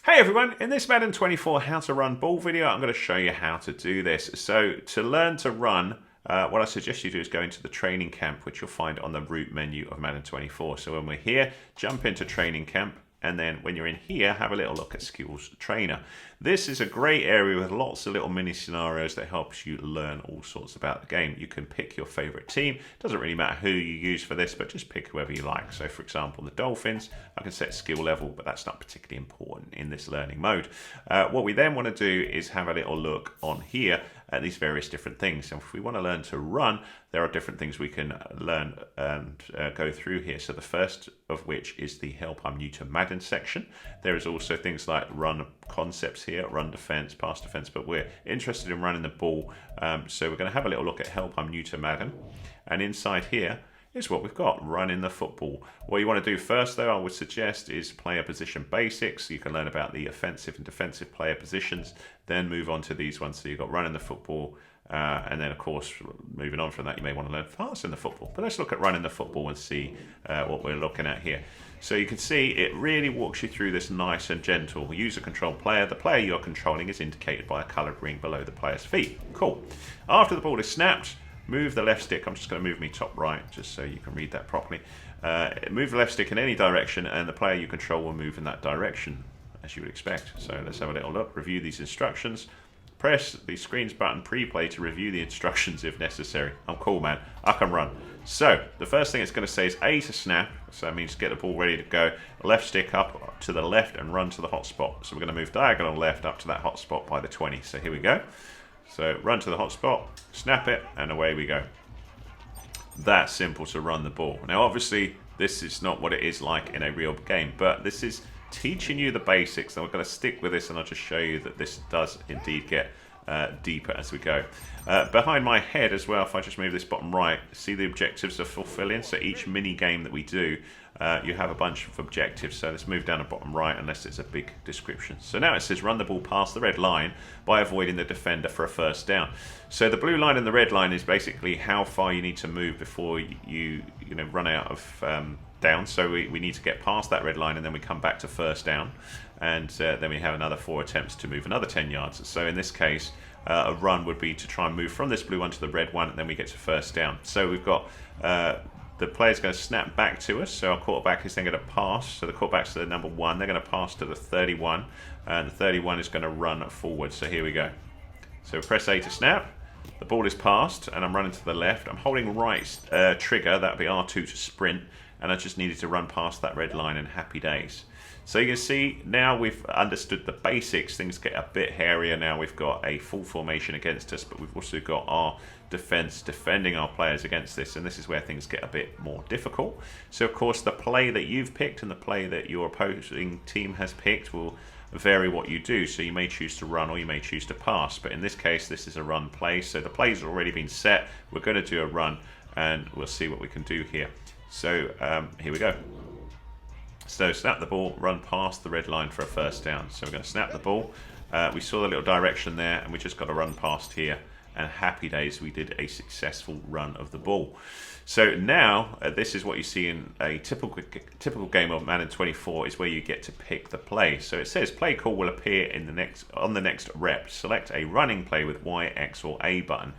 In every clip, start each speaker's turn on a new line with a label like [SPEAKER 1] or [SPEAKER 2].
[SPEAKER 1] Hey everyone, in this Madden 24 how to run ball video, I'm going to show you how to do this. So to learn to run, what I suggest you do is go into the training camp, which you'll find on the root menu of Madden 24. So when we're here, jump into training camp. And then when you're in here, have a little look at Skills Trainer. This is a great area with lots of little mini scenarios that helps you learn all sorts about the game. You can pick your favorite team. Doesn't really matter who you use for this, but just pick whoever you like. So for example, the Dolphins, I can set skill level, but that's not particularly important in this learning mode. What we then want to do is have a little look on here at these various different things. And if we want to learn to run, there are different things we can learn and go through here. So the first of which is the Help I'm New to Madden section. There is also things like run concepts here, run defense, pass defense, but we're interested in running the ball. So we're going to have a little look at Help I'm New to Madden. And inside here is what we've got, running the football. What you want to do first, though, I would suggest is player position basics. You can learn about the offensive and defensive player positions, then move on to these ones. So you've got running the football, and then, of course, moving on from that, you may want to learn passing the football. But let's look at running the football and see what we're looking at here. So you can see it really walks you through this nice and gentle user control player. The player you're controlling is indicated by a coloured ring below the player's feet. Cool. After the ball is snapped, move the left stick. I'm just going to move me top right just so you can read that properly. Move the left stick in any direction and the player you control will move in that direction, as you would expect. So let's have a little look. Review these instructions. Press the screens button pre-play to review the instructions if necessary. I'm cool, man. I can run. So the first thing it's going to say is A to snap. So that means get the ball ready to go. Left stick up to the left and run to the hot spot. So we're going to move diagonal left up to that hot spot by the 20. So here we go. So run to the hot spot, snap it, and away we go. That simple to run the ball. Now obviously this is not what it is like in a real game, but this is teaching you the basics, and we're going to stick with this, and I'll just show you that this does indeed get deeper as we go. Behind my head as well, if I just move this bottom right, see the objectives are fulfilling. So each mini game that we do, you have a bunch of objectives. So let's move down the bottom right unless it's a big description. So now it says run the ball past the red line by avoiding the defender for a first down. So the blue line and the red line is basically how far you need to move before you run out of down. So we need to get past that red line and then we come back to first down, and then we have another 4 attempts to move another 10 yards. So in this case, a run would be to try and move from this blue one to the red one, and then we get to first down. So we've got the player's going to snap back to us, so our quarterback is then going to pass. So the quarterback's to the number 1, they're going to pass to the 31, and the 31 is going to run forward. So here we go. So press A to snap. The ball is passed, and I'm running to the left. I'm holding right trigger, that would be R2 to sprint, and I just needed to run past that red line, and happy days. So you can see now we've understood the basics. Things get a bit hairier now. We've got a full formation against us, but we've also got our defense defending our players against this, and this is where things get a bit more difficult. So of course the play that you've picked and the play that your opposing team has picked will vary what you do. So you may choose to run or you may choose to pass, but in this case this is a run play. So the play's already been set. We're going to do a run and we'll see what we can do here. So here we go. So snap the ball, run past the red line for a first down. So we're going to snap the ball. We saw the little direction there, and we just got to run past here. And happy days, we did a successful run of the ball. So now, this is what you see in a typical game of Madden 24, is where you get to pick the play. So it says play call will appear in on the next rep. Select a running play with Y, X, or A button.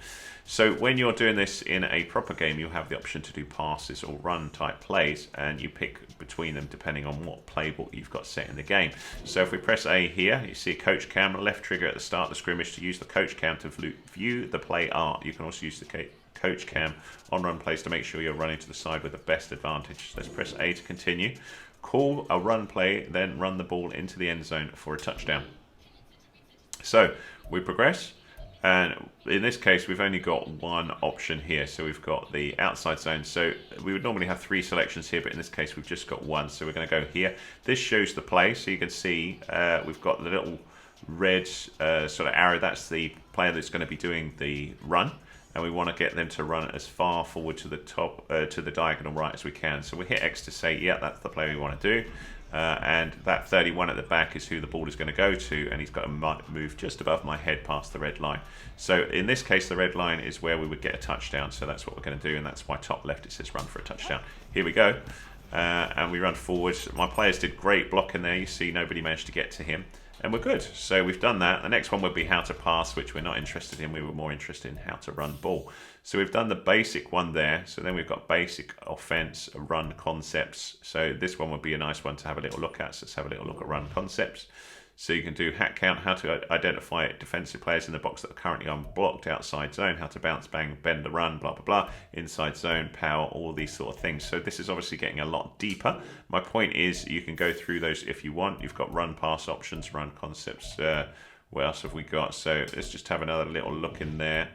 [SPEAKER 1] So when you're doing this in a proper game, you'll have the option to do passes or run type plays, and you pick between them depending on what playbook you've got set in the game. So if we press A here, you see coach cam, left trigger at the start of the scrimmage to use the coach cam to view the play art. You can also use the coach cam on run plays to make sure you're running to the side with the best advantage. Let's press A to continue. Call a run play, then run the ball into the end zone for a touchdown. So we progress. And in this case, we've only got one option here. So we've got the outside zone. So we would normally have 3 selections here, but in this case, we've just got 1. So we're going to go here. This shows the play. So you can see we've got the little red sort of arrow. That's the player that's going to be doing the run. And we want to get them to run as far forward to the top, to the diagonal right as we can. So we hit X to say, yeah, that's the play we want to do. And that 31 at the back is who the ball is going to go to, and he's got to move just above my head past the red line. So in this case, the red line is where we would get a touchdown. So that's what we're going to do, and that's why top left it says run for a touchdown. Here we go. and we run forwards. My players did great blocking there. You see nobody managed to get to him. And we're good. So we've done that. The next one would be how to pass, which we're not interested in. We were more interested in how to run ball. So we've done the basic one there. So then we've got basic offense, run concepts. So this one would be a nice one to have a little look at. So let's have a little look at run concepts. So you can do hack count, how to identify defensive players in the box that are currently unblocked, outside zone, how to bounce, bang, bend the run, blah, blah, blah, inside zone, power, all these sort of things. So this is obviously getting a lot deeper. My point is you can go through those if you want. You've got run pass options, run concepts. What else have we got? So let's just have another little look in there.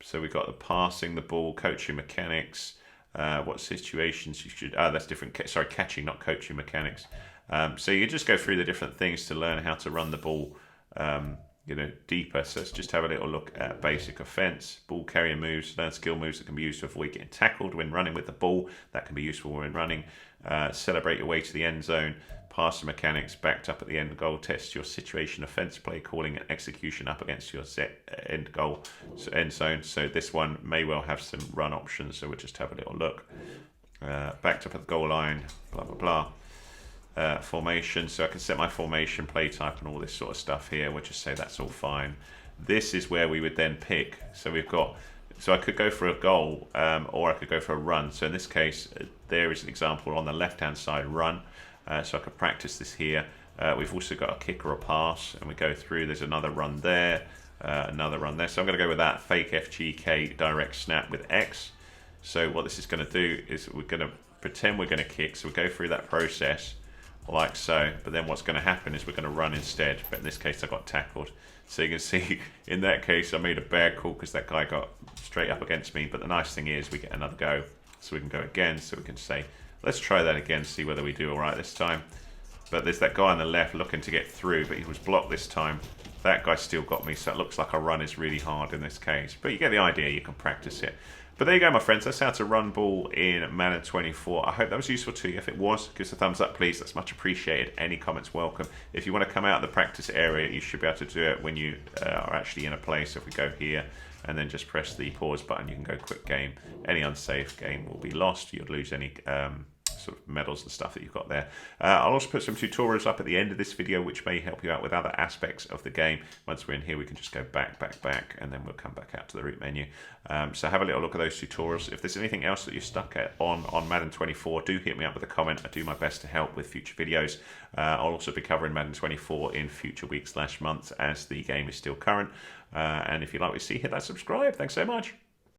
[SPEAKER 1] So we've got the passing the ball, coaching mechanics, what situations you should, that's different, sorry, catching, not coaching mechanics. So you just go through the different things to learn how to run the ball, deeper. So let's just have a little look at basic offense, ball carrier moves, learn skill moves that can be used to avoid getting tackled when running with the ball. That can be useful when running. Celebrate your way to the end zone. Passing mechanics backed up at the end goal. Test your situation offense play calling and execution up against your set end goal, so end zone. So this one may well have some run options. So we'll just have a little look. Backed up at the goal line, blah, blah, blah. Formation, so I can set my formation, play type, and all this sort of stuff here. We'll just say that's all fine. This is where we would then pick. So we've got, so I could go for a goal, or I could go for a run. So in this case, there is an example on the left-hand side, run. So I could practice this here. We've also got a kick or a pass, and we go through. There's another run there, another run there. So I'm going to go with that fake FGK direct snap with X. So what this is going to do is we're going to pretend we're going to kick. So we go through that process like so, but then what's going to happen is we're going to run instead, but in this case I got tackled. So you can see in that case I made a bad call because that guy got straight up against me, but the nice thing is we get another go, so we can go again. So we can say let's try that again, see whether we do all right this time. But there's that guy on the left looking to get through, but he was blocked this time. That guy still got me, so it looks like a run is really hard in this case, but you get the idea. You can practice it. But there you go, my friends. That's how to run ball in Madden 24. I hope that was useful to you. If it was, give us a thumbs up, please. That's much appreciated. Any comments welcome. If you want to come out of the practice area, you should be able to do it when you are actually in a play. So if we go here and then just press the pause button, you can go quick game. Any unsafe game will be lost. You'll lose any sort of medals and stuff that you've got there. I'll also put some tutorials up at the end of this video which may help you out with other aspects of the game. Once we're in here we can just go back, and then we'll come back out to the root menu. So have a little look at those tutorials. If there's anything else that you're stuck at on Madden 24, do hit me up with a comment. I do my best to help with future videos. I'll also be covering Madden 24 in future weeks/months as the game is still current. And if you like what you see, hit that subscribe. Thanks so much.